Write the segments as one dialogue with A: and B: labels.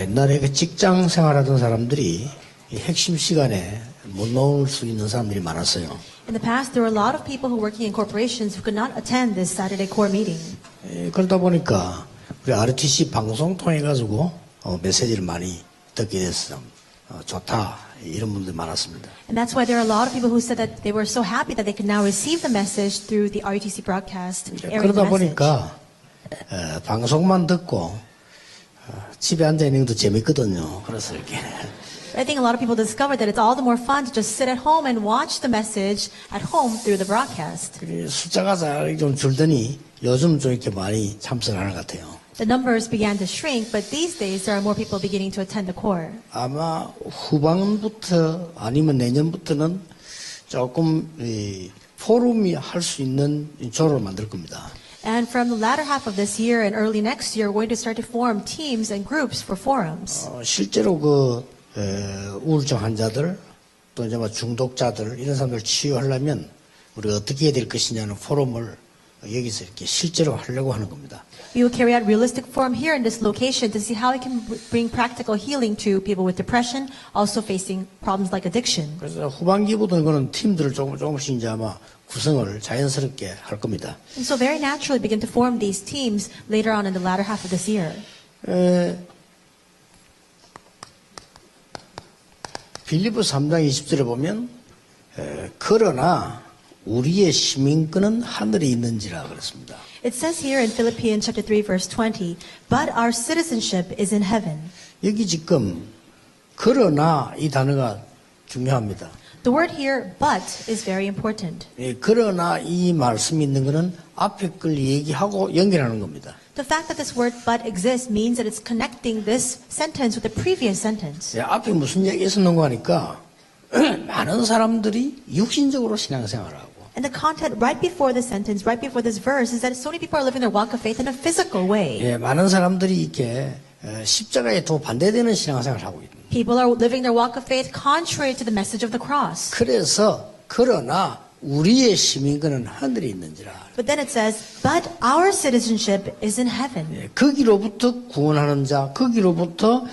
A: 옛날에 그 직장 생활하던 사람들이 이 핵심 시간에 못 나올 수 있는 사람들이 많았어요.
B: In the past, there were a lot of people who were working in corporations who could not attend this Saturday core meeting.
A: 그러다 보니까 우리 RTC 방송 통해 가지고 메시지를 많이 듣게 됐어. 좋다 이런 분들이 많았습니다.
B: And that's why there are a lot of people who said that they were so happy that they could now receive the message through the RUTC broadcast. Airing the
A: 그러다
B: message.
A: 보니까 방송만 듣고 집에 앉아 있는 것도 재밌거든요. 그래서 이렇게.
B: I think a lot of people discovered that it's all the more fun to just sit at home and watch the message at home through the broadcast.
A: 숫자가 좀 줄더니 요즘 좀 이렇게 많이 참석하는 것 같아요.
B: The numbers began to shrink, but these days there are more people beginning to attend the core.
A: 아마 후반부터 아니면 내년부터는 조금 포럼이 할 수 있는 조를 만들 겁니다.
B: And from the latter half of this year and early next year, we're going to start to form teams and groups for forums.
A: 실제로 우울증 환자들 또 이제 중독자들 이런 사람들 치유하려면 우리가 어떻게 해야 될 것이냐는 포럼을 여기서 이렇게 실제로 하려고 하는 겁니다.
B: We will carry out realistic forum here in this location to see how we can bring practical healing to people with depression, also facing problems like addiction.
A: 그래서 후반기부터는 그런 팀들을 조금씩 이제 아마 구성을 자연스럽게 할 겁니다.
B: And so very naturally begin to form these teams later on in the latter half of this year.
A: 빌립보 3장 20절에 보면 그러나 우리의 시민권은 하늘에 있는지라 그랬습니다.
B: It says here in Philippians chapter 3 verse 20, but our citizenship is in heaven.
A: 여기 지금 그러나 이 단어가 중요합니다.
B: The word here, but, is very important.
A: 그러나 이 말씀이 있는 것은 앞에 걸 얘기하고 연결하는 겁니다.
B: The fact that this word but exists means that it's connecting this sentence with the previous sentence.
A: 앞에 무슨 얘기 있었는가 하니까 많은 사람들이 육신적으로 신앙생활을 하고
B: And the content right before this sentence, right before this verse, is that so many people are living their walk of faith in a physical way.
A: 많은 사람들이 이렇게 십자가에 또 반대되는 신앙생활을 하고 있는.
B: People are living their walk of faith contrary to the message of the cross.
A: 그래서 그러나 우리의 시민권은 하늘에 있는지라.
B: But then it says, but our citizenship is in heaven.
A: 거기로부터 구원하는 자, 거기로부터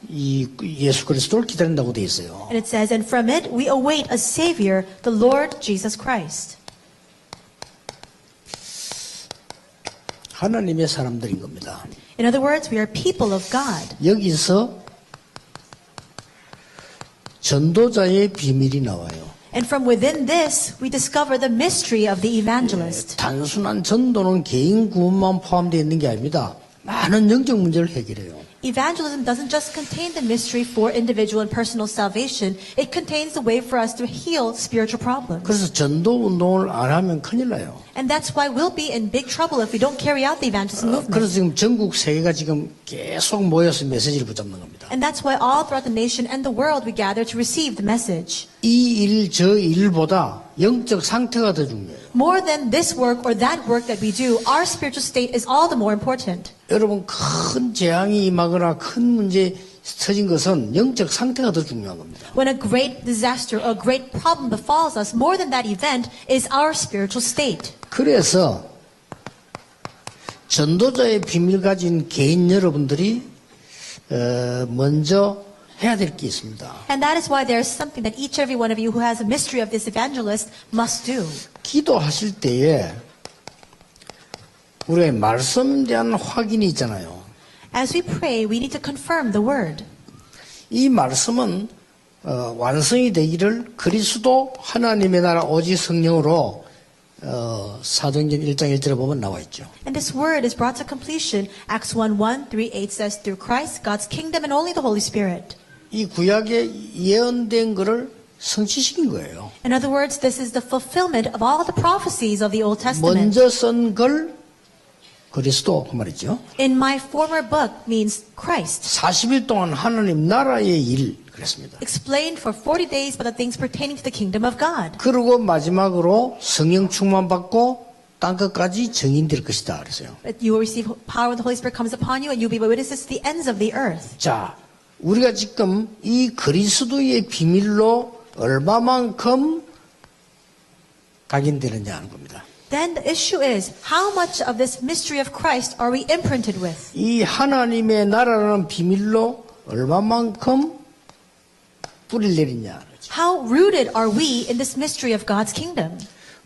A: 이 예수 그리스도를 기다린다고 돼 있어요.
B: And it says, and from it we await a Savior, the Lord Jesus Christ.
A: 하나님의 사람들인 겁니다.
B: In other words, we are people of God.
A: 여기서 전도자의 비밀이 나와요.
B: And from within this, we discover the mystery of the evangelist.
A: 단순한 전도는 개인 구원만 포함되어 있는 게 아닙니다. 많은 영적 문제를 해결해요.
B: Evangelism doesn't just contain the mystery for individual and personal salvation. It contains the way for us to heal spiritual problems.
A: 그래서 전도 운동을 안 하면 큰일 나요.
B: And that's why we'll be in big trouble if we don't carry out the evangelism movement.
A: 그래서 지금 전국 세계가 지금 계속 모여서 메시지를 붙잡는 겁니다.
B: And that's why all throughout the nation and the world we gather to receive the message.
A: 이 일, 저 일보다 영적 상태가 더 중요해요.
B: More than this work or that work that we do, our spiritual state is all the more important.
A: 여러분 큰 재앙이 임하거나 큰 문제 터진 것은 영적 상태가 더 중요한 겁니다.
B: When a great disaster or a great problem befalls us, more than that event is our spiritual state.
A: 그래서 전도자의 비밀 가진 개인 여러분들이 먼저 해야 될 게 있습니다.
B: And that is why there is something that each and every one of you who has a mystery of this evangelist must do.
A: 기도하실 때에 우리의 말씀에 대한 확인이 있잖아요.
B: As we pray, we need to confirm the word.
A: 이 말씀은 완성이 되기를 그리스도 하나님의 나라 오직 성령으로 사도행전 1장 1절에 보면 나와 있죠.
B: And this word is brought to completion. Acts 1:1, 3:8 says, through Christ, God's kingdom, and only the Holy Spirit.
A: 이 구약에 예언된 것을 성취시킨 거예요.
B: In other words, this is the fulfillment of all the prophecies of the Old Testament.
A: 먼저 쓴 걸 그리스도 그 말이죠.
B: In my former book means Christ.
A: 40일 동안 하나님 나라의 일 그랬습니다.
B: Explained for 40 days by the things pertaining to the kingdom of God.
A: 그리고 마지막으로 성령 충만 받고 땅 끝까지 증인될 것이다 그랬어요.
B: That you will receive power when the Holy Spirit comes upon you and you'll be witnesses to the ends of the earth.
A: 자, 우리가 지금 이 그리스도의 비밀로 얼마만큼 각인되느냐 하는 겁니다.
B: then the issue is, how much of this mystery of Christ are we imprinted with?
A: 이 하나님의 나라라는 비밀로 얼마만큼 뿌리를 내리냐.
B: How rooted are we in this mystery of God's kingdom?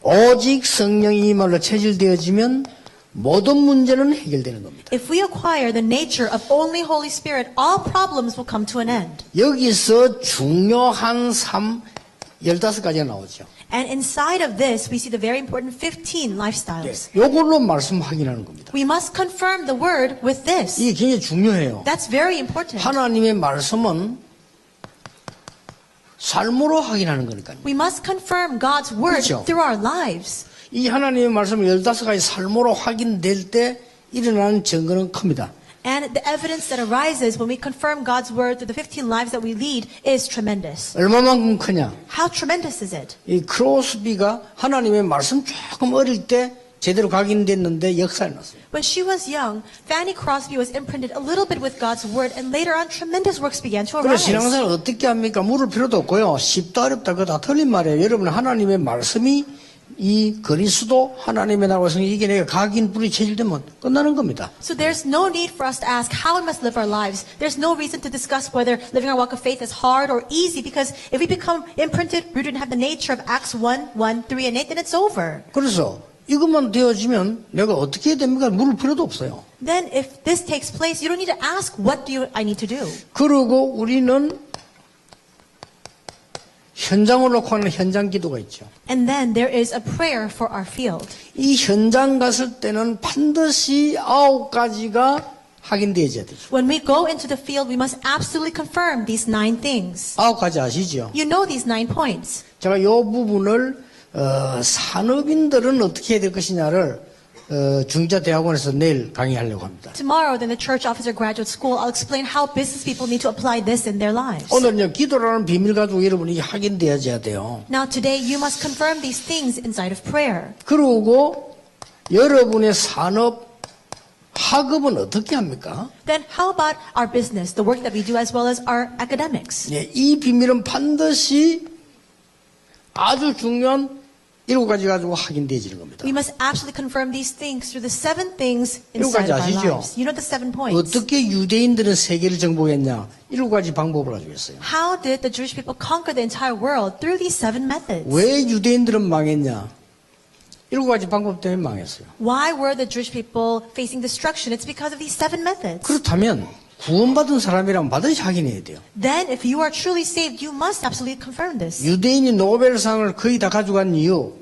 A: 오직 성령이 이 말로 체질되어지면 모든 문제는 해결되는 겁니다.
B: If we acquire the nature of only Holy Spirit, all problems will come to an end.
A: 여기서 중요한 15가지가 나오죠.
B: And inside of this, we see the very important 15 lifestyles.
A: 이걸로 말씀 확인하는 겁니다.
B: We must confirm the word with this.
A: 이게 굉장히 중요해요.
B: That's very important.
A: 하나님의 말씀은 삶으로 확인하는 거니까요.
B: We must confirm God's word
A: 그렇죠.
B: through our lives.
A: 이 하나님의 말씀이 15가지 삶으로 확인될 때 일어나는 증거는 큽니다.
B: And the evidence that arises when we confirm God's word through the 15 lives that we lead is tremendous.
A: 얼마만큼 크냐?
B: How tremendous is it?
A: 이 크로스비가 하나님의 말씀 조금 어릴 때 제대로 각인됐는데 역사에 났어요.
B: When she was young, Fanny Crosby was imprinted a little bit with God's word, and later on tremendous works began to
A: 그래
B: arise.
A: 신앙생활 어떻게 합니까? 물을 필요도 없고요. 쉽다 어렵다 그거 다 틀린 말이에요. 여러분 하나님의 말씀이 이 그리스도 하나님의 나라와 성이 이게 내가 각인 뿌리 체질되면 끝나는 겁니다.
B: So there's no need for us to ask how we must live our lives. There's no reason to discuss whether living our walk of faith is hard or easy, because if we become imprinted, rooted, and have the nature of Acts 1, 1, 3, and 8, then it's over.
A: 그래서 이것만 되어지면 내가 어떻게 해야 됩니까? 물을 필요도 없어요.
B: Then if this takes place, you don't need to ask, what do I need to do?
A: 그리고 우리는 현장을 놓고 하는 현장 기도가 있죠.
B: And then there is a prayer for our field.
A: 이 현장 갔을 때는 반드시 9가지가 확인되어야 되죠.
B: When we go into the field, we must absolutely confirm these 9 things.
A: 9가지 아시죠?
B: You know these 9 points.
A: 제가 이 부분을 산업인들은 어떻게 해야 될 것이냐를 중자대학원에서 내일 강의하려고 합니다.
B: Tomorrow, then the church officer graduate school, I'll explain how business people need to apply this in their lives.
A: 오늘은요 기도라는 비밀 가지고 여러분이 확인되어야 돼요.
B: Now today, you must confirm these things inside of prayer.
A: 그리고 여러분의 산업 학업은 어떻게 합니까?
B: Then how about our business, the work that we do, as well as our academics?
A: 예, 이 비밀은 반드시 아주 중요한 7가지 가지고 확인되어지는 겁니다.
B: We must absolutely confirm these things through the 7 things inside of our
A: 아시죠?
B: lives. You know the 7 points.
A: 어떻게 유대인들은 세계를 정복했냐? 7가지 방법을 가지고 있어요.
B: How did the Jewish people conquer the entire world? Through these 7 methods.
A: 왜 유대인들은 망했냐? 7가지 방법 때문에 망했어요.
B: Why were the Jewish people facing destruction? It's because of these 7 methods.
A: 그렇다면 구원받은 사람이라면 반드시 확인해야 돼요.
B: Then if you are truly saved, you must absolutely confirm this.
A: 유대인이 노벨상을 거의 다 가져간 이유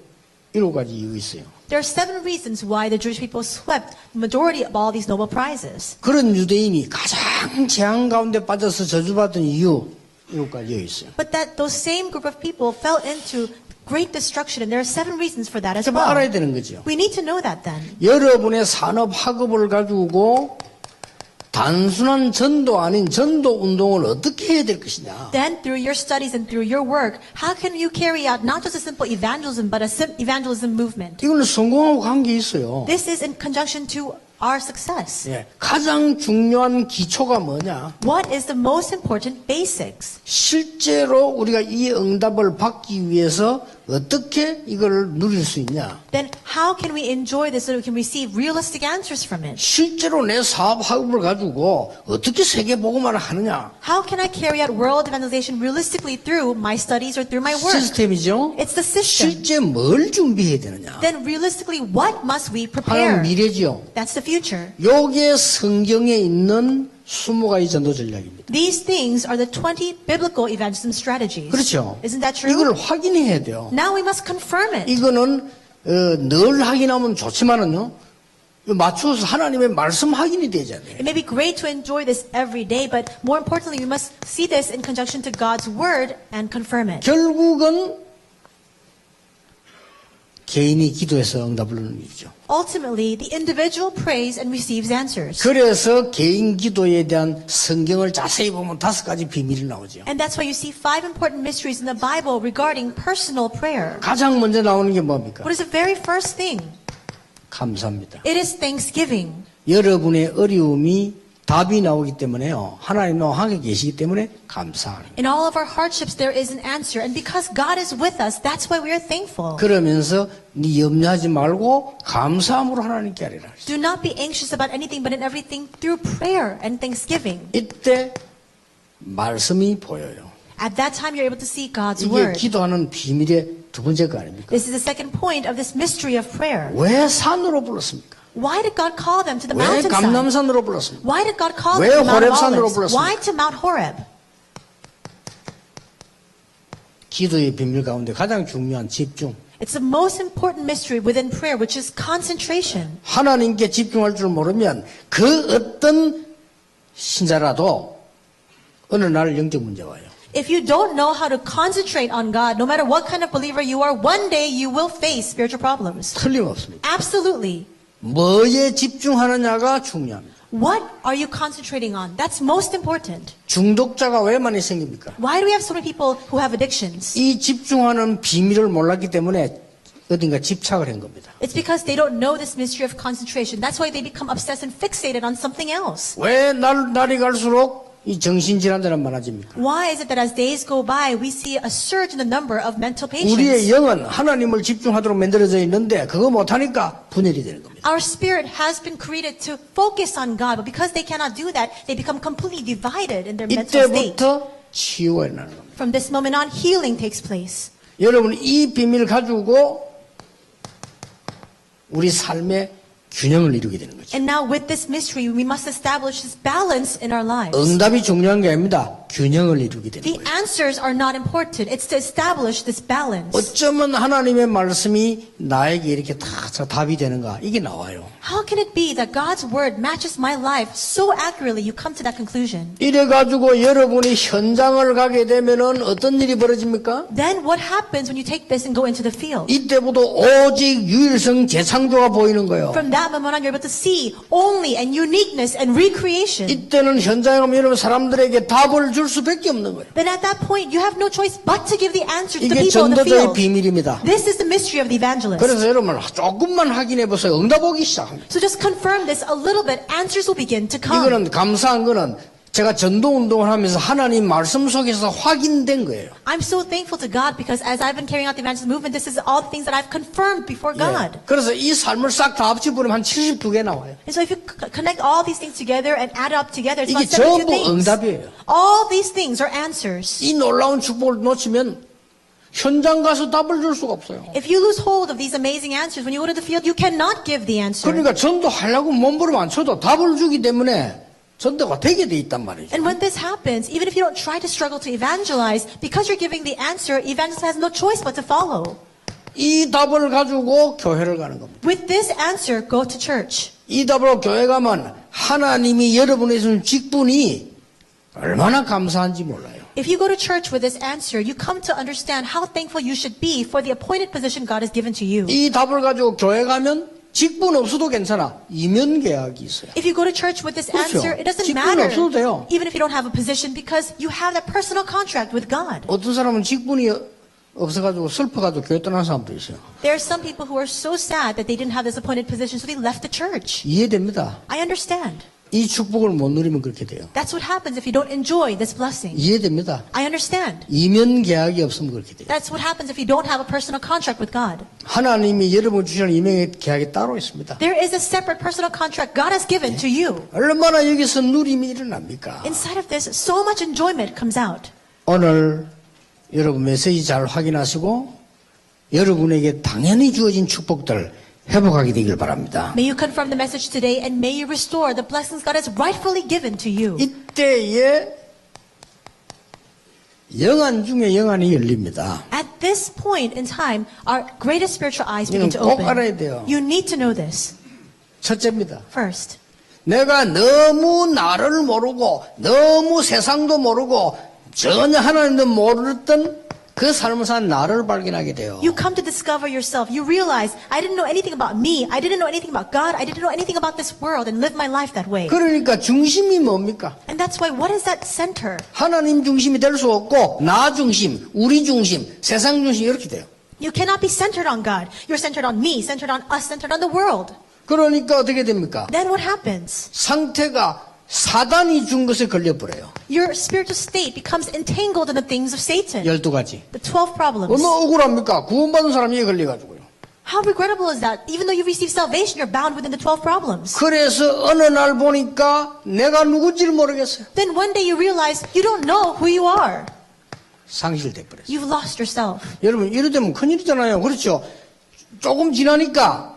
A: 7가지 이유 있어요.
B: There are 7 reasons why the Jewish people swept the majority of all these Nobel Prizes.
A: 그런 유대인이 가장 재앙 가운데 빠져서 저주받은 이유 7가지 여기 있어요.
B: But that those same group of people fell into great destruction, and there are 7 reasons for that as
A: 좀
B: well.
A: 알아야 되는 거죠.
B: We need to know that then.
A: 여러분의 산업 학업을 가지고 단순한 전도 아닌 전도 운동을 어떻게 해야 될 것이냐.
B: Then through your studies and through your work, how can you carry out not just a simple evangelism, but a evangelism movement?
A: 이거는 성공하고 관계 있어요.
B: This is in conjunction to our success.
A: 예, 가장 중요한 기초가 뭐냐?
B: What is the most important basics?
A: 실제로 우리가 이 응답을 받기 위해서 어떻게 이걸 누릴 수 있냐?
B: Then how can we enjoy this so we can receive realistic answers from it?
A: 실제로 내 사업 학업을 가지고 어떻게 세계 복음화를 하느냐?
B: How can I carry out world evangelization realistically through my studies or through my work?
A: 시스템이죠.
B: It's the system.
A: 실제 뭘 준비해야 되느냐?
B: Then realistically, what must we
A: 하나는
B: prepare?
A: 미래죠.
B: That's the future.
A: 요게 성경에 있는 20가지 전도 전략입니다.
B: These things are the 20 biblical evangelism strategies.
A: 그렇죠.
B: Isn't that true?
A: 이걸 확인해야 돼요.
B: Now we must confirm it.
A: 이거는 늘 확인하면 좋지만은요. 맞춰서 하나님의 말씀 확인이 되잖아요.
B: It may be great to enjoy this every day, but more importantly, we must see this in conjunction to God's word and confirm it.
A: 결국은 개인이 기도해서 응답을 얻는 일이죠.
B: Ultimately, the individual prays and receives answers.
A: 그래서 개인 기도에 대한 성경을 자세히 보면 5가지 비밀이 나오죠.
B: And that's why you see 5 important mysteries in the Bible regarding personal prayer.
A: 가장 먼저 나오는 게 뭡니까?
B: What is the very first thing?
A: 감사합니다.
B: It is thanksgiving.
A: 여러분의 어려움이 답이 나오기 때문에요. 하나님 나와 함께 계시기 때문에 감사하는 거예요.
B: In all of our hardships, there is an answer. And because God is with us, that's why we are thankful.
A: 그러면서 네 염려하지 말고 감사함으로 하나님께 하리라.
B: Do not be anxious about anything, but in everything through prayer and thanksgiving.
A: 이때 말씀이 보여요.
B: At that time, you're able to see God's
A: 이게
B: word.
A: 기도하는 비밀의 두 번째 거 아닙니까?
B: This is the second point of this mystery of prayer.
A: 왜 산으로 불렀습니까?
B: Why did God call them to the
A: 왜
B: mountainside?
A: 감람산으로 불렀습니까?
B: Why did God call
A: 왜
B: them to Mount
A: 호렙산으로
B: Olives?
A: 불렀습니까?
B: Why to Mount Horeb?
A: 기도의 비밀 가운데 가장 중요한 집중.
B: It's the most important mystery within prayer, which is concentration.
A: 하나님께 집중할 줄 모르면 그 어떤 신자라도 어느 날 영적 문제 와요.
B: If you don't know how to concentrate on God, no matter what kind of believer you are, one day you will face spiritual problems.
A: 틀림없습니다.
B: Absolutely.
A: 뭐에 집중하느냐가 중요합니다.
B: What are you concentrating on? That's most important.
A: 중독자가 왜 많이 생깁니까?
B: Why do we have so many people who have addictions?
A: 이 집중하는 비밀을 몰랐기 때문에 어딘가 집착을 한 겁니다.
B: It's because they don't know this mystery of concentration. That's why they become obsessed and fixated on something else.
A: 왜 날이 갈수록 이 정신질환자는 많아집니까?
B: Why is it that as days go by, we see a surge in the number of mental
A: 우리의
B: patients?
A: 영은 하나님을 집중하도록 만들어져 있는데 그거 못하니까 분열이 되는 겁니다.
B: Our spirit has been created to focus on God, but because they cannot do that, they become completely divided in their mental state.
A: 이때부터 치유가 일어나는 겁니다.
B: From this moment on, healing takes place.
A: 여러분 이 비밀을 가지고 우리 삶의 균형을 이루게 되는 거죠.
B: And now with this mystery, we must establish this balance in our lives.
A: 응답이 중요한 게 아닙니다. 균형을 이루게 되는
B: The
A: 거예요.
B: answers are not important. It's to establish this balance.
A: 어쩌면 하나님의 말씀이 나에게 이렇게 다 답이 되는가 이게 나와요.
B: How can it be that God's word matches my life so accurately? You come to that conclusion.
A: 이래가지고 여러분이 현장을 가게 되면은 어떤 일이 벌어집니까?
B: Then what happens when you take this and go into the field?
A: 이때부터 오직 유일성 재창조가 보이는 거예요.
B: From that moment on, you're able to see only and uniqueness and recreation.
A: 이때는 현장에 가면 여러분 사람들에게 답을 줄 수밖에 없는 거예요.
B: Then at that point, you have no choice but to give the answer to the
A: 이게
B: people in the
A: 전도자의
B: field.
A: 비밀입니다.
B: This is the mystery of the evangelist.
A: 그래서 여러분 조금만 확인해 보세요. 응답 오기 시작합니다.
B: So just confirm this a little bit. Answers will begin to come.
A: 이거는 감사한 거는 제가 전도 운동을 하면서 하나님 말씀 속에서 확인된 거예요.
B: I'm so thankful to God because as I've been carrying out the evangelist movement, this is all the things that I've confirmed before God.
A: 예. 그래서 이 삶을 싹 다 합쳐보면 한 72개 나와요.
B: And so if you connect all these things together and add it up together, it's
A: 이게
B: about 72
A: 전부
B: things.
A: 응답이에요.
B: All these things are answers.
A: 이 놀라운 축복을 놓치면 현장 가서 답을 줄 수가 없어요.
B: If you lose hold of these amazing answers, when you go to the field, you cannot give the answer.
A: 그러니까 전도하려고 몸부림 안 쳐도 답을 주기 때문에 전도가 되게 돼 있단 말이죠.
B: And when this happens, even if you don't try to struggle to evangelize, because you're giving the answer, evangelist has no choice but to follow.
A: 이 답을 가지고 교회를 가는 겁니다.
B: With this answer, go to church.
A: 이 답으로 교회 가면 하나님이 여러분에 주신 직분이 얼마나 감사한지 몰라요.
B: If you go to church with this answer, you come to understand how thankful you should be for the appointed position God has given to you.
A: 이 답을 가지고 교회 가면 직분 없어도 괜찮아. 이면 계약이 있어요.
B: If you go to church with this
A: 그렇죠.
B: answer, it doesn't
A: 직분
B: matter,
A: 없어도 돼요.
B: even if you don't have a position, because you have that personal contract with God.
A: 어떤 사람은 직분이 없어가지고 슬퍼가지고 교회 떠난 사람도 있어요.
B: There are some people who are so sad that they didn't have this appointed position, so they left the church.
A: 이해됩니다.
B: I understand.
A: 이 축복을 못 누리면 그렇게 돼요.
B: That's what happens if you don't enjoy this blessing.
A: 이해됩니다.
B: I understand.
A: 이면 계약이 없으면 그렇게 돼요.
B: That's what happens if you don't have a personal contract with God.
A: 하나님이 여러분 주시는 이명의 계약이 따로 있습니다.
B: There is a separate personal contract God has given to you.
A: 얼마나 여기서 누림이 일어납니까?
B: Inside of this, so much enjoyment comes out.
A: 오늘 여러분 메시지 잘 확인하시고 여러분에게 당연히 주어진 축복들 회복하게 되길 바랍니다.
B: May you confirm the message today and may you restore the blessings God has rightfully given to you.
A: 이때에 영안 중에 영안이 열립니다.
B: At this point in time, our greatest spiritual eyes begin to
A: 이건 꼭
B: open.
A: 알아야 돼요.
B: You need to know this.
A: 첫째입니다.
B: First,
A: 내가 너무 나를 모르고 너무 세상도 모르고 전혀 하나님도 모르던 그 삶을 산 나를 발견하게 돼요.
B: you come to discover yourself. You realize, I didn't know anything about me. I didn't know anything about God. I didn't know anything about this world and live my life that way.
A: 그러니까 중심이 뭡니까?
B: And that's why, what is that center?
A: 하나님 중심이 될 수 없고 나 중심, 우리 중심, 세상 중심 이렇게 돼요.
B: You cannot be centered on God. You're centered on me, centered on us, centered on the world.
A: 그러니까 어떻게 됩니까?
B: Then what happens?
A: 상태가 사단이 준 것에 걸려버려요.
B: Your spiritual state becomes entangled in the things of Satan.
A: 12가지.
B: The 12 problems.
A: 얼마나 억울합니까? 구원받은 사람이 이에 걸려가지고요.
B: How regrettable is that? Even though you've received salvation, you're bound within the 12 problems.
A: 그래서 어느 날 보니까 내가 누군지를 모르겠어요.
B: Then one day you realize you don't know who you are.
A: 상실돼 버렸어요.
B: You've lost yourself.
A: 여러분 이러되면 큰일이잖아요. 그렇죠? 조금 지나니까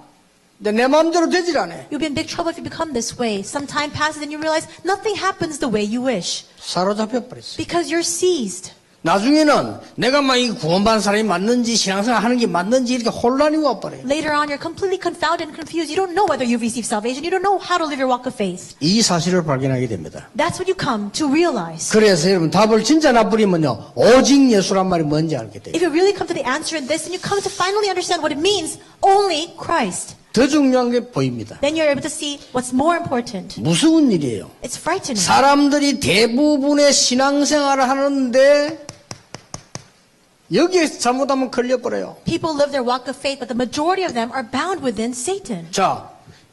A: 내 마음대로 되질 않아요.
B: You'll be in big trouble if you become this way. Some time passes and you realize nothing happens the way you wish.
A: 사로잡혀 버렸어요.
B: Because you're seized.
A: 나중에는 내가 막 이 구원받은 사람이 맞는지 신앙생활 하는 게 맞는지 이렇게 혼란이 와버려요.
B: Later on, you're completely confounded and confused. You don't know whether you've received salvation. You don't know how to live your walk of faith.
A: 이 사실을 발견하게 됩니다.
B: That's what you come to realize.
A: 그래서 여러분 답을 진짜 나버리면요. 오직 예수란 말이 뭔지 알게 돼요.
B: If you really come to the answer in this, and you come to finally understand what it means, only Christ.
A: 더 중요한 게 보입니다.
B: Then you're able to see what's more important.
A: 무서운 일이에요.
B: It's frightening.
A: 사람들이 대부분의 신앙생활을 하는데 여기에 잘못하면 걸려버려요.
B: People live their walk of faith, but the majority of them are bound within Satan.
A: 자,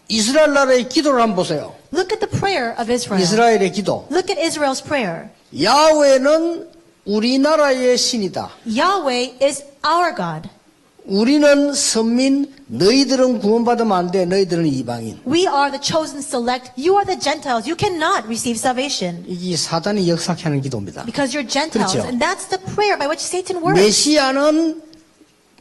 A: 이스라엘 나라의 기도를 한번 보세요.
B: Look at the prayer of Israel.
A: 이스라엘의 기도.
B: Look at Israel's prayer.
A: 야훼는 우리나라의 신이다.
B: Yahweh is our God.
A: 우리는 선민, 너희들은 구원받으면 안 돼. 너희들은 이방인.
B: We are the chosen select. You are the Gentiles. You cannot receive salvation.
A: 이게 사단이 역사케 하는 기도입니다.
B: Because you're Gentiles.
A: 그렇죠.
B: And that's the prayer by which Satan works.
A: 메시아는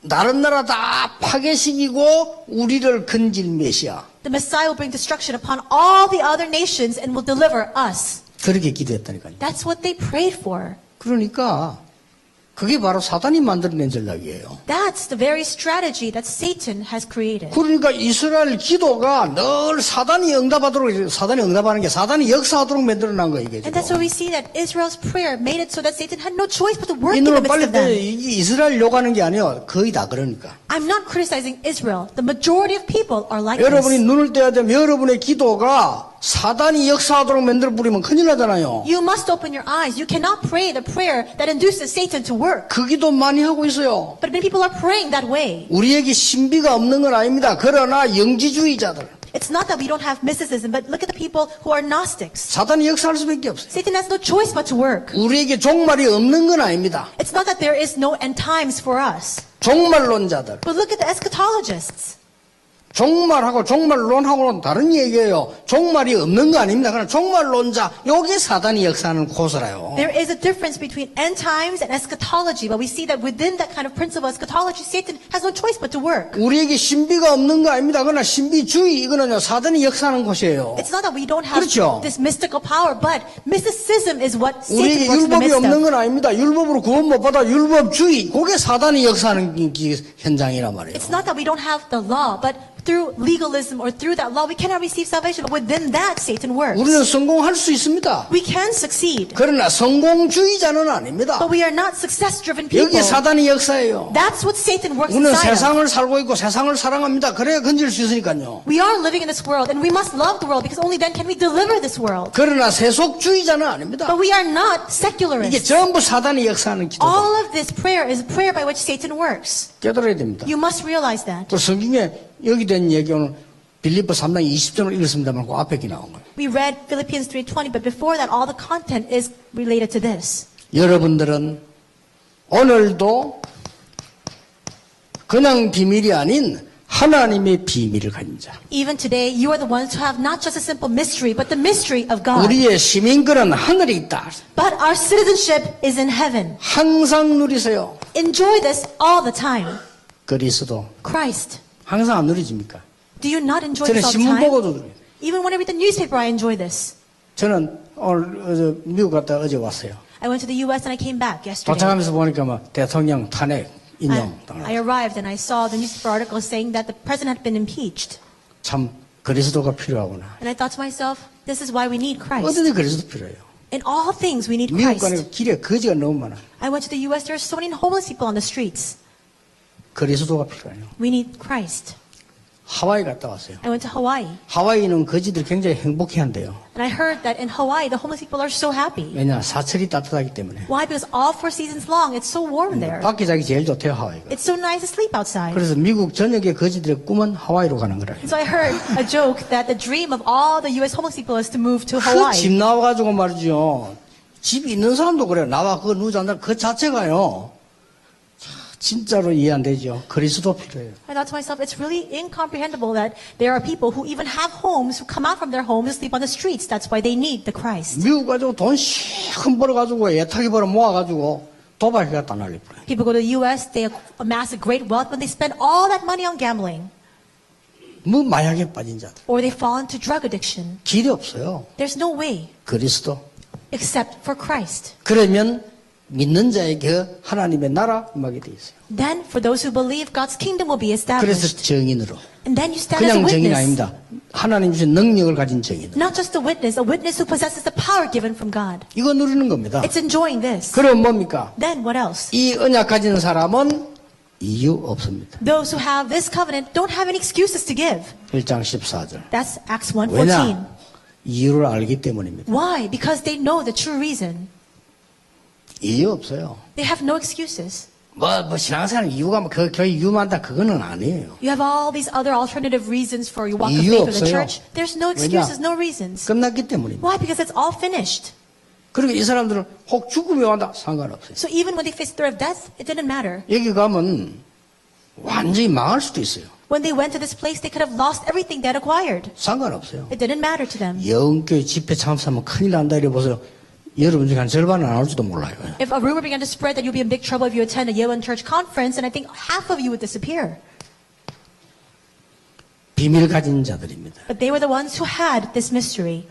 A: 다른 나라 다 파괴시키고 우리를 건질 메시아.
B: The Messiah will bring destruction upon all the other nations and will deliver us.
A: 그렇게 기도했다니까요.
B: That's what they prayed for.
A: 그러니까 그게 바로 사단이 만들어낸 전략이에요.
B: That's the very strategy that Satan has created.
A: 그러니까 이스라엘 기도가 늘 사단이 응답하도록, 사단이 응답하는 게 사단이 역사하도록 만들어낸 거예요, 이게
B: And that's why
A: 지금.
B: we see that Israel's prayer made it so that Satan had no choice but to work
A: 이
B: in the
A: 눈을
B: midst
A: 빨리
B: of them.
A: 이게 이스라엘 욕하는 게 아니에요. 거의 다 그러니까.
B: I'm not criticizing Israel. The majority of people are like
A: 여러분이
B: this.
A: 눈을 떼야 되면 여러분의 기도가 사단이 역사하도록 만들어 버리면 큰일 나잖아요.
B: You must open your eyes. You cannot pray the prayer that induces Satan to work.
A: 그 기도 많이 하고 있어요.
B: But many people are praying that way.
A: 우리에게 신비가 없는 건 아닙니다. 그러나 영지주의자들.
B: It's not that we don't have mysticism, but look at the people who are Gnostics.
A: 사단이 역사할 수밖에 없어요.
B: Satan has no choice but to work.
A: 우리에게 종말이 없는 건 아닙니다.
B: It's not that there is no end times for us.
A: 종말론자들.
B: But look at the eschatologists.
A: 종말하고 종말론하고는 다른 얘기예요. 종말이 없는 거 아닙니다. 그러나 종말론자, 요게 사단이 역사하는 코스라요.
B: There is a difference between end times and eschatology, but we see that within that kind of principle of eschatology, Satan has no choice but to work.
A: 우리에게 신비가 없는 거 아닙니다. 그러나 신비주의, 이거는요, 사단이 역사하는 곳이에요.
B: It's not that we don't have
A: 그렇죠.
B: this mystical power, but mysticism is what
A: 우리에게
B: Satan works in the
A: 율법이
B: midst
A: 없는
B: of.
A: 건 아닙니다. 율법으로 구원 못 받아 율법주의, 그게 사단이 역사하는 현장이란 말이에요.
B: It's not that we don't have the law, but through legalism or through that law, we cannot receive salvation. But within that, Satan works.
A: 우리는 성공할 수 있습니다.
B: We can succeed,
A: 그러나 성공주의자는 아닙니다.
B: but we are not success-driven people.
A: 여기 사단이 역사예요.
B: That's what Satan works
A: 우리는
B: inside of.
A: 세상을 살고 있고 세상을 사랑합니다. 그래야 건질 수 있으니까요.
B: We are living in this world, and we must love the world because only then can we deliver this world.
A: 그러나 세속주의자는 아닙니다.
B: But we are not
A: 이게
B: secularists.
A: 전부 사단이 역사하는 기도다.
B: All of this prayer is a prayer by which Satan works.
A: 깨달아야 됩니다.
B: You must realize that.
A: 또 성경에 여기 된 얘기 오늘 빌립보 3장 20절을 읽었습니다만 그 앞에 게 나온 거예요.
B: We read Philippians 3:20, but before that, all the content is related to this.
A: 여러분들은 오늘도 그냥 비밀이 아닌 하나님의 비밀을 가진 자.
B: Even today, you are the ones who have not just a simple mystery, but the mystery of God.
A: 우리의 시민권은 하늘에 있다.
B: But our citizenship is in heaven.
A: 항상 누리세요.
B: Enjoy this all the time.
A: 그리스도
B: Christ.
A: 항상 안 누리십니까?
B: Do you not enjoy
A: 저는
B: this all the
A: 신문
B: time?
A: 보고도 누려요.
B: Even when I read the newspaper, I enjoy this.
A: 저는 오늘 미국 갔다 어제 왔어요.
B: I went to the U.S. and I came back yesterday.
A: 도착하면서 보니까 막 대통령 탄핵 인용
B: I
A: 당하고
B: arrived and I saw the newspaper article saying that the president had been impeached.
A: 참 그리스도가 필요하구나.
B: And I thought to myself, this is why we need Christ.
A: 어디든 그리스도 필요해요.
B: In all things, we need
A: 미국
B: Christ.
A: 가니까 길에 거지가 너무 많아.
B: I went to the U.S. There are so many homeless people on the streets.
A: 그리스도가 필요해요.
B: We need Christ.
A: 하와이 갔다 왔어요.
B: I went to Hawaii.
A: 하와이는 거지들이 굉장히 행복해한대요.
B: And I heard that in Hawaii, the homeless people are so happy.
A: 왜냐? 사철이 따뜻하기 때문에.
B: Why? Because all 4 seasons long, it's so warm there.
A: 밖에 자기 제일 좋대요, 하와이가.
B: It's so nice to sleep outside.
A: 그래서 미국 전역의 거지들의 꿈은 하와이로 가는 거라.
B: So I heard a joke that the dream of all the U.S. homeless people is to move to
A: 그
B: Hawaii.
A: 집 나와가지고 말이죠. 집이 있는 사람도 그래요. 나와 그거 누워잔다. 그 자체가요. 진짜로 이해 안 되죠. 그리스도 필요해요.
B: I thought to myself, it's really incomprehensible that there are people who even have homes, who come out from their homes to sleep on the streets. That's why they need the Christ.
A: 미국 가지고 돈 실컷 벌어가지고 애타게 벌어 모아가지고 도박에 갖다 날릴 거예요.
B: People go to the U.S., they amass a great wealth, but they spend all that money on gambling.
A: 뭐 마약에 빠진 자들.
B: Or they fall into drug addiction.
A: 길이 없어요.
B: There's no way
A: 그리스도.
B: except for Christ.
A: 그러면 믿는 자에게 하나님의 나라 임하게 돼 있어요.
B: Then, for those who believe, God's kingdom will be
A: 그래서
B: established.
A: 정인으로.
B: And then you stand as a
A: 그냥 정인
B: witness.
A: 아닙니다. 하나님 주신 능력을 가진 정인.
B: Not just a witness who possesses the power given from God.
A: 이거 누리는 겁니다.
B: It's enjoying this.
A: 그럼 뭡니까?
B: Then what else?
A: 이 언약 가진 사람은 이유 없습니다.
B: Those who have this covenant don't have any excuses to give.
A: 1장 14절.
B: That's Acts 1:14.
A: 왜냐? 이유를 알기 때문입니다.
B: Why? Because they know the true reason.
A: 이유 없어요.
B: They have no excuses.
A: 신앙생활 이유가 그 교회 이유만다 그거는 아니에요.
B: You have all these other alternative reasons for your walk of
A: 이유
B: faith with the
A: 없어요.
B: church. There's no excuses, no reasons.
A: 끝났기 때문입니다.
B: Why? Because it's all finished.
A: 그리고 이 사람들은 혹 죽음이 왔다 상관없어요.
B: So even when they faced the threat of death, it didn't matter.
A: 여기 가면 완전히 망할 수도 있어요.
B: When they went to this place, they could have lost everything they had acquired.
A: 상관없어요.
B: It didn't matter to them.
A: 영교회 집회 참석하면 큰일 난다 이래 보세요. 여러분 중에 한 절반은 안 올지도 몰라요.
B: If a rumor began to spread that you'll be in big trouble if you attend a Yeoman Church conference, and I think half of you would disappear.
A: 비밀 가진 자들입니다.
B: But they were the ones who had this mystery.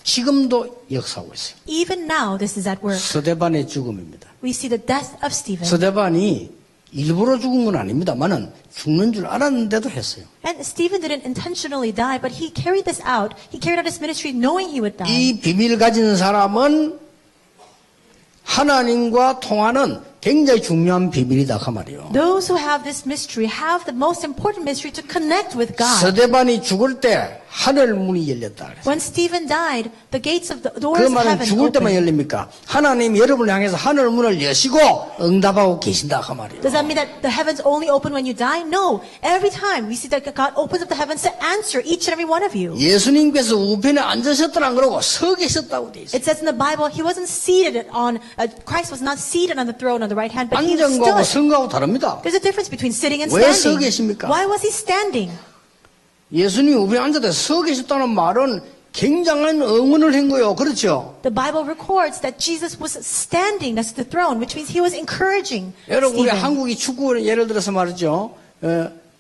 A: 지금도 역사하고 있어요.
B: Even now, this is at work.
A: 스데반의 죽음입니다.
B: We see the death of Stephen.
A: 스데반이 일부러 죽은 건 아닙니다만은 죽는 줄 알았는데도 했어요.
B: And Stephen didn't intentionally die, but he carried this out. He carried out his ministry knowing he would die.
A: 이 비밀 가진 사람은 하나님과 통하는 굉장히 중요한 비밀이다 그 말이에요.
B: Those who have this mystery have the most important mystery to connect with God.
A: 스데반이 죽을 때 하늘 문이 열렸다 그랬어요.
B: When Stephen died, the gates of the
A: 그
B: doors of
A: 말은
B: heaven
A: 죽을 때만
B: opened.
A: 열립니까? 하나님 여러분을 향해서 하늘 문을 여시고 응답하고 계신다 그 말이에요.
B: Does that mean that the heavens only open when you die? No. Every time we see that God opens up the heavens to answer each and every one of you.
A: 예수님께서 우편에 앉으셨더란 그러고 서 계셨다고 돼 있어요.
B: It says in the Bible, he wasn't seated on, Christ was not seated on the throne on the right hand, but he
A: 앉은 거하고
B: stood.
A: 선 거하고 다릅니다.
B: There's a difference between sitting and
A: 왜 서
B: standing.
A: 계십니까?
B: Why was he standing?
A: 예수님이 우편에 앉아서 서 계셨다는 말은 굉장한 응원을 한 거예요. 그렇죠?
B: The Bible records that Jesus was standing next to the throne, which means he was encouraging
A: 여러분 우리
B: Stephen.
A: 한국이 축구를 예를 들어서 말이죠.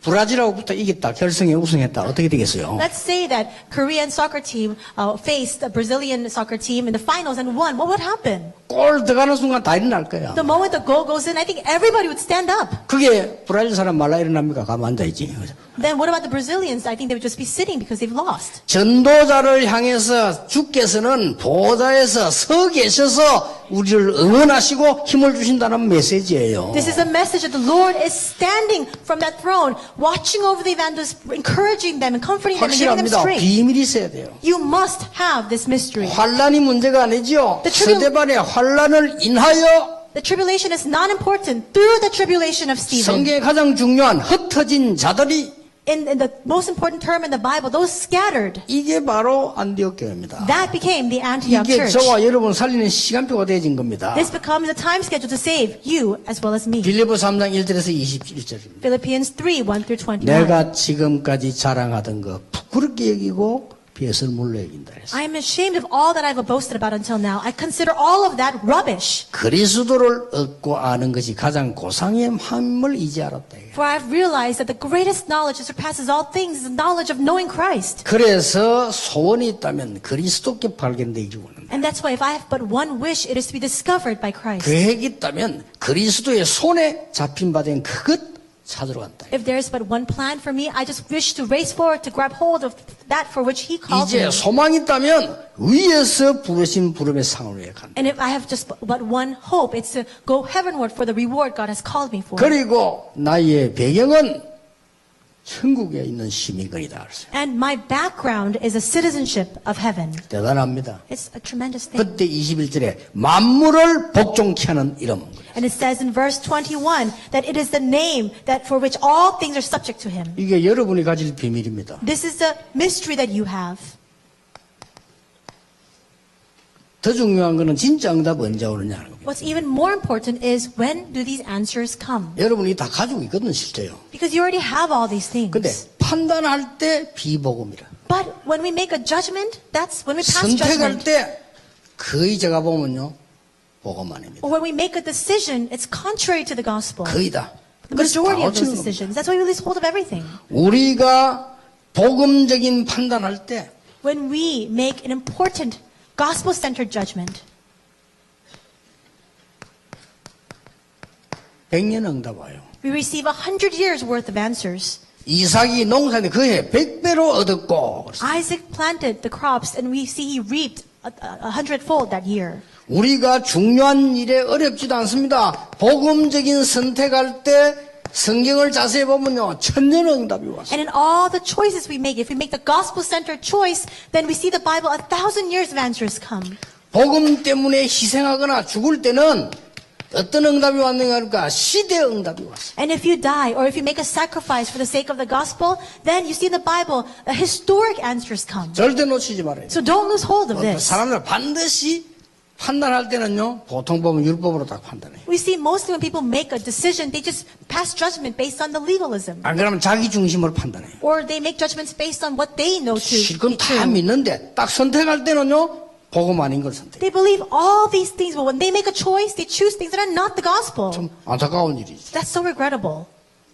A: 브라질하고부터 이겼다. 결승에 우승했다. 어떻게 되겠어요?
B: Let's say that Korean soccer team faced a Brazilian soccer team in the finals and won. What would happen?
A: 골 들어가는 순간 다 일어날 거야.
B: The moment the goal goes in, I think everybody would stand up.
A: 그게 브라질 사람 말라 일어납니까? 가만 앉아있지.
B: Then what about the Brazilians? I think they would just be sitting because they've lost.
A: 전도자를 향해서 주께서는 보좌에서 서 계셔서 우리를 응원하시고 힘을 주신다는 메시지예요.
B: This is a message that the Lord is standing from that throne, watching over the evangelists, encouraging them and comforting them and giving them
A: 확실합니다.
B: strength.
A: 비밀이 있어야 돼요.
B: You must have this mystery.
A: 환란이 문제가 아니죠.
B: The tribul-
A: 스데반의 환란을 인하여
B: The tribulation is not important. Through the tribulation of Stephen,
A: 성경에 가장 중요한 흩어진 자들이
B: in the most important term in the Bible, those scattered,
A: 이게 바로 안디옥 교회입니다.
B: that became the Antioch
A: 이게
B: church.
A: 저와 여러분 살리는 시간표가 되어진 겁니다.
B: This becomes a time schedule to save you as well as me.
A: 빌립보 3장 1절에서 21절입니다.
B: Philippians 3, 1 through 29.
A: 내가 지금까지 자랑하던 거 부끄럽게 여기고 벼슬 물러 여긴다 그랬어요.
B: I am ashamed of all that I've boasted about until now. I consider all of that rubbish.
A: 그리스도를 얻고 아는 것이 가장 고상의 함을 이제 알았다.
B: For I've realized that the greatest knowledge that surpasses all things is the knowledge of knowing Christ.
A: 그래서 소원이 있다면 그리스도께 발견되기 원한다.
B: And that's why if I have but one wish, it is to be discovered by Christ.
A: 계획이 있다면 그리스도의 손에 잡힌 바 된 그것 찾으러 간다.
B: If there is but one plan for me, I just wish to race forward to grab hold of that for which He called
A: 이제
B: me.
A: 소망이 있다면 위에서 부르신 부름의 상을 위해 간다.
B: And if I have just but one hope, it's to go heavenward for the reward God has called me for.
A: 그리고 나의 배경은 천국에 있는 시민권이다. 그랬어요.
B: And my background is a citizenship of heaven.
A: 대단합니다.
B: It's a tremendous thing.
A: 그때 21절에 만물을 복종케 하는 이름.
B: And it says in verse 21 that it is the name that for which all things are subject to Him.
A: 이게 여러분이 가질 비밀입니다.
B: This is the mystery that you have.
A: 더 중요한 거는 진짜 응답 언제 오느냐 하는 겁니다.
B: What's even more important is when do these answers come?
A: 여러분이 다 가지고 있거든 실제요.
B: Because you already have all these things.
A: 근데 판단할 때 비복음이라.
B: But when we make a judgment, that's when we pass
A: 선택할
B: judgment.
A: 때 거의 제가 보면요 복음 아닙니다.
B: Or when we make a decision, it's contrary to the gospel.
A: 거의 다.
B: The
A: 그래서
B: majority
A: 다
B: of those
A: 놓치는 겁니다.
B: decisions. That's why we lose hold of everything.
A: 우리가 복음적인 판단할 때
B: When we make an important gospel-centered judgment,
A: 100년 응답 와요.
B: we receive 100 years worth of answers.
A: 이삭이 농사인데 그해 100배로 얻었고. 그래서
B: Isaac planted the crops and we see he reaped a hundredfold that year.
A: 우리가 중요한 일에 어렵지도 않습니다. 복음적인 선택할 때 성경을 자세히 보면요. 천년 응답이 왔어요.
B: And in all the choices we make, if we make the gospel-centered choice, then we see the Bible 1,000 years of answers come.
A: 복음 때문에 희생하거나 죽을 때는 어떤 응답이 왔는가 하니까 시대 응답이 왔어요.
B: And if you die or if you make a sacrifice for the sake of the gospel, then you see in the Bible historic answers come.
A: 절대 놓치지 말아요.
B: So don't lose hold of this.
A: 사람들 반드시 판단할 때는요. 보통 보면 율법으로 딱 판단해요.
B: We see mostly when people make a decision, they just pass judgment based on the legalism.
A: 안 그러면 자기 중심으로 판단해요.
B: Or they make judgments based on what they know to be
A: 실컷 다
B: true.
A: 믿는데 딱 선택할 때는요. 복음 아닌 걸 선택해요.
B: They believe all these things, but when they make a choice, they choose things that are not the gospel.
A: 좀 안타까운 일이죠.
B: That's so regrettable.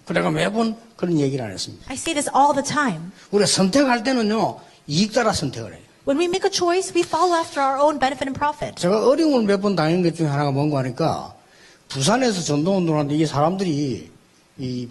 A: 그래가 매번 그런 얘기를 안 했습니다.
B: I say this all the time.
A: 우리가 선택할 때는요. 이익 따라 선택을 해요.
B: When we make a choice, we follow after our own benefit and profit.
A: 제가 어려움을 몇 번 당한 것 중에 하나가 뭔가 하니까 부산에서 전도운동을 하는데 이게 사람들이 이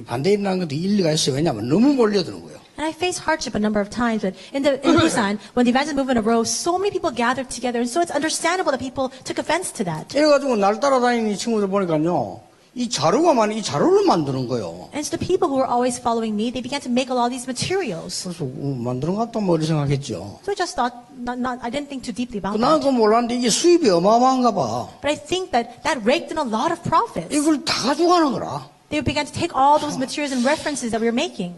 A: 반대 일어나는 것도 일리가 있어요. 왜냐하면 너무 몰려드는 거예요.
B: And I faced hardship a number of times, but in Busan, when the evangelism movement arose, so many people gathered together, and so it's understandable that people took offense to that.
A: 이래가지고 날 따라다니는 친구들 보니까요. 이 자료가 많이 이 자료를 만드는 거예요.
B: And so the people who were always following me, they began to make a lot of these materials.
A: 그래서 만드는 것 같다 뭐 이렇게 생각했죠.
B: So I just thought, I didn't think too deeply about
A: 나는
B: that.
A: 그거 몰랐는데 이게 수입이 어마어마한가 봐.
B: But I think that raked in a lot of profits.
A: 이걸 다 가져가는 거라.
B: They began to take all those materials and references that we were making.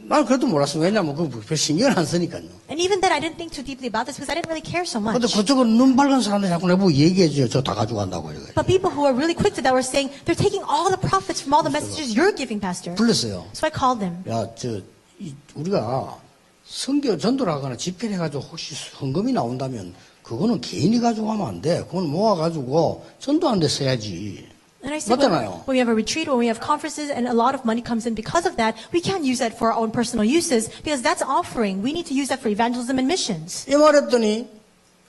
A: 난 그래도 몰랐어. 왜냐면 그 신경을 안 쓰니까요.
B: And even then, I didn't think too deeply about this because I didn't really care so
A: 근데
B: much.
A: 그쪽은 눈 밝은 사람들이 자꾸 내보고 얘기해줘요. 저 다 가져간다고. 이렇게.
B: But people who are really quick to that were saying, they're taking all the profits from all the messages you're giving, Pastor.
A: 불렀어요.
B: So I called them.
A: 야, 우리가 선교 전도를 하거나 집회를 해가지고 혹시 헌금이 나온다면 그거는 개인이 가져가면 안 돼. 그건 모아가지고 전도하는 데 써야지.
B: And I said,
A: 맞잖아요.
B: when we have a retreat or when we have conferences and a lot of money comes in because of that, we can't use that for our own personal uses because that's offering. We need to use that for evangelism and missions.
A: 이 말했더니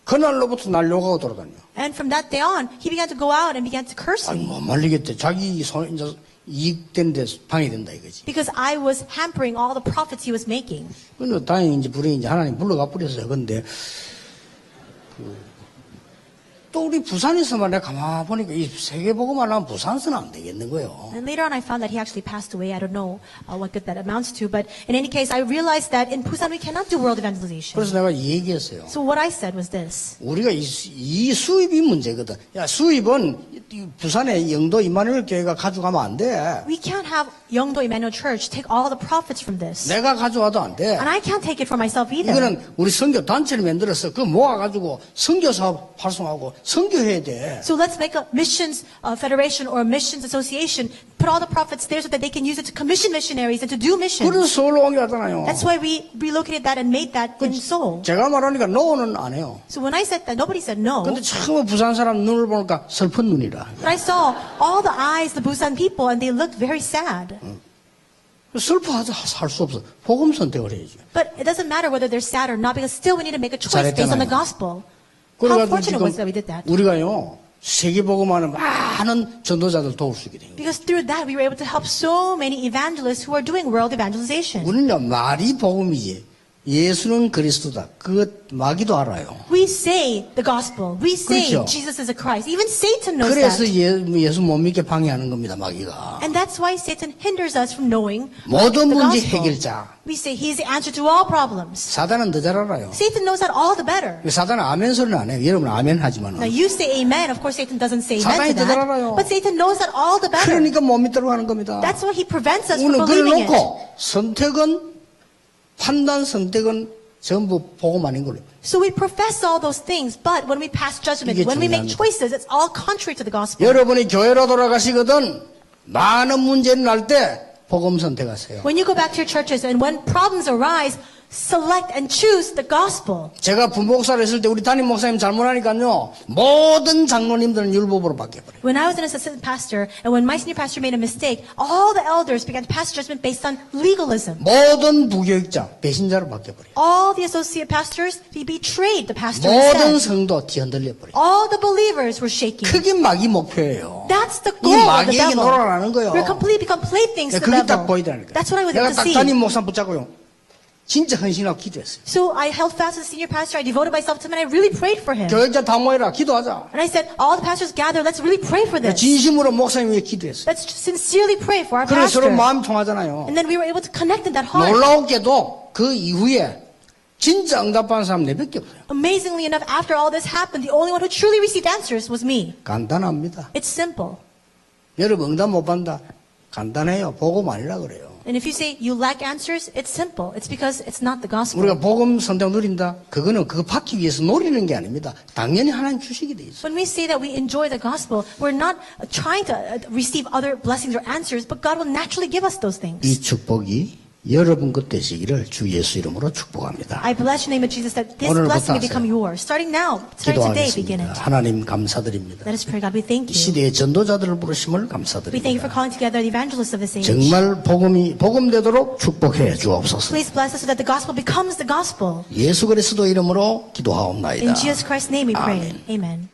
A: 그날로부터 날 욕하고 돌아다녀.
B: And from that day on, he began to go out and began to curse
A: 아니
B: me
A: 뭐 말리겠대. 자기 손 이제 이익된 데 방해된다 이거지.
B: because I was hampering all the profits he was making.
A: 근데 다행히 이제 불행히 이제 하나님 불러가 뿌렸어요. 근데 또 우리 부산에서만 내가 가만 보니까 이 세계복음만 하면 부산서는 안 되겠는 거예요.
B: And later on, I found that he actually passed away. I don't know what good that amounts to, but in any case, I realized that in Busan we cannot do world evangelization.
A: 그래서 내가 얘기했어요.
B: So what I said was this.
A: 우리가 이 수입이 문제거든. 야, 수입은 이 부산의 영도 이마누엘 교회가 가져가면 안 돼.
B: We can't have Yeongdo Emmanuel Church take all the profits from this.
A: 내가 가져와도 안 돼.
B: And I can't take it for myself either.
A: 이거는 우리 선교 단체를 만들어서 그 모아가지고 선교 사업 활성화하고 선교해야 돼.
B: So let's make a missions federation or a missions association, put all the profits there so that they can use it to commission missionaries and to do missions.
A: 그래서 서울로 옮겨왔잖아요.
B: That's why we relocated that and made that in Seoul.
A: 제가 말하니까 노는 안 해요.
B: So when I said that, nobody said no.
A: 근데 처음 부산 사람 눈을 보니까 슬픈 눈이라.
B: But I saw all the eyes, the Busan people, and they looked very sad.
A: 슬퍼하자 살 수 없어. 복음 선택을 해야지.
B: But it doesn't matter whether they're sad or not because still we need to make a choice based on the gospel. How
A: 그래가지고
B: fortunate
A: 지금
B: was that we did that.
A: 우리가요 세계복음하는 많은 전도자들 도울 수 있게 된 거예요.
B: Because through that, we were able to help so many evangelists who are doing world evangelization.
A: 우리는요, 말이 복음이지. 예수는 그리스도다. 그것 마귀도 알아요.
B: We say the gospel. We say
A: 그렇죠.
B: Jesus is a Christ. Even Satan knows
A: 그래서
B: that.
A: 예수 못 믿게 방해하는 겁니다, 마귀가.
B: And that's why Satan hinders us from knowing
A: 모든
B: the
A: 문제
B: gospel.
A: 해결자.
B: We say he's the answer to all problems.
A: 사단은 더 잘 알아요.
B: Satan knows that all the better.
A: 사단은 아멘 소리는 안 해요. 여러분 아멘 하지만.
B: Now you say amen. Of course, Satan doesn't say
A: 사단이
B: amen to
A: 더 잘 알아요.
B: that. But Satan knows that all the better.
A: 그러니까 못 믿도록 하는 겁니다.
B: That's why he prevents us from
A: 우리는 그걸
B: believing it.
A: 놓고 판단 선택은 전부 복음 아닌 걸로.
B: So we profess all those things, but when we pass judgment,
A: 이게
B: when we make
A: 중요합니다.
B: choices, it's all contrary to the gospel.
A: 여러분이 교회로 돌아가시거든 많은 문제는 날 때 복음 선택하세요.
B: When you go back to your churches and when problems arise, select and choose the gospel.
A: 제가 부목사를 했을 때 우리 담임 목사님 잘못하니까요 모든 장로님들은 율법으로 바뀌어버려요.
B: When I was an assistant pastor, and when my senior pastor made a mistake, all the elders began to pass judgment based on legalism.
A: 모든 부교육자 배신자로 바뀌어버려요.
B: All the associate pastors, they betrayed the pastor
A: 모든
B: instead.
A: 성도 뒤흔들려버려요.
B: All the believers were shaking.
A: 그게 마귀 목표예요.
B: That's the
A: 이
B: goal of the
A: 마귀에게
B: devil.
A: 놀아라는 거예요.
B: We're completely become playthings to the
A: 그게 딱
B: devil.
A: 보이더라니까요.
B: That's what I was
A: 내가
B: able to
A: 딱
B: see.
A: 담임 목사 붙잡고요. 진짜 헌신하고 기도했어요.
B: So I held fast to the senior pastor. I devoted myself to him, and I really prayed for him.
A: 교육자 다 모여라 기도하자.
B: And I said, all the pastors gather. Let's really pray for this.
A: 진심으로 목사님 위해 기도했어요.
B: Let's sincerely pray for our
A: 그래서 서로
B: pastor.
A: 마음 통하잖아요.
B: And then we were able to connect in that heart.
A: 놀라웠게도 그 이후에 진짜 응답받은 사람 내밖에 없어요.
B: Amazingly enough, after all this happened, the only one who truly received answers was me.
A: 간단합니다.
B: It's simple.
A: 여러분 응답 못 받는다. 간단해요. 복음 아니라 그래요.
B: And if you say you lack answers, it's simple. It's because it's not the gospel.
A: 우리가 복음 선택 누린다. 그거는 그거 받기 위해서 노리는 게 아닙니다. 당연히 하나님 주시게 돼 있어요.
B: When we say that we enjoy the gospel, we're not trying to receive other blessings or answers, but God will naturally give us those things.
A: 이 축복이 여러분 것 되시기를 주 예수 이름으로 축복합니다.
B: I bless your name of Jesus that this
A: 오늘부터
B: blessing may
A: 하세요.
B: become yours. Starting now, starting today, begin
A: 기도하겠습니다.
B: it.
A: 하나님 감사드립니다.
B: Let us pray, God. We
A: 이
B: thank you.
A: 시대의 전도자들을 부르심을
B: We thank you for
A: 감사드립니다.
B: calling together the evangelists of this age.
A: 정말 복음되도록 축복해 주옵소서.
B: Please bless us so that the gospel becomes the gospel.
A: 예수 그리스도 이름으로 기도하옵나이다.
B: In Jesus Christ's name we pray.
A: 아멘.
B: Amen.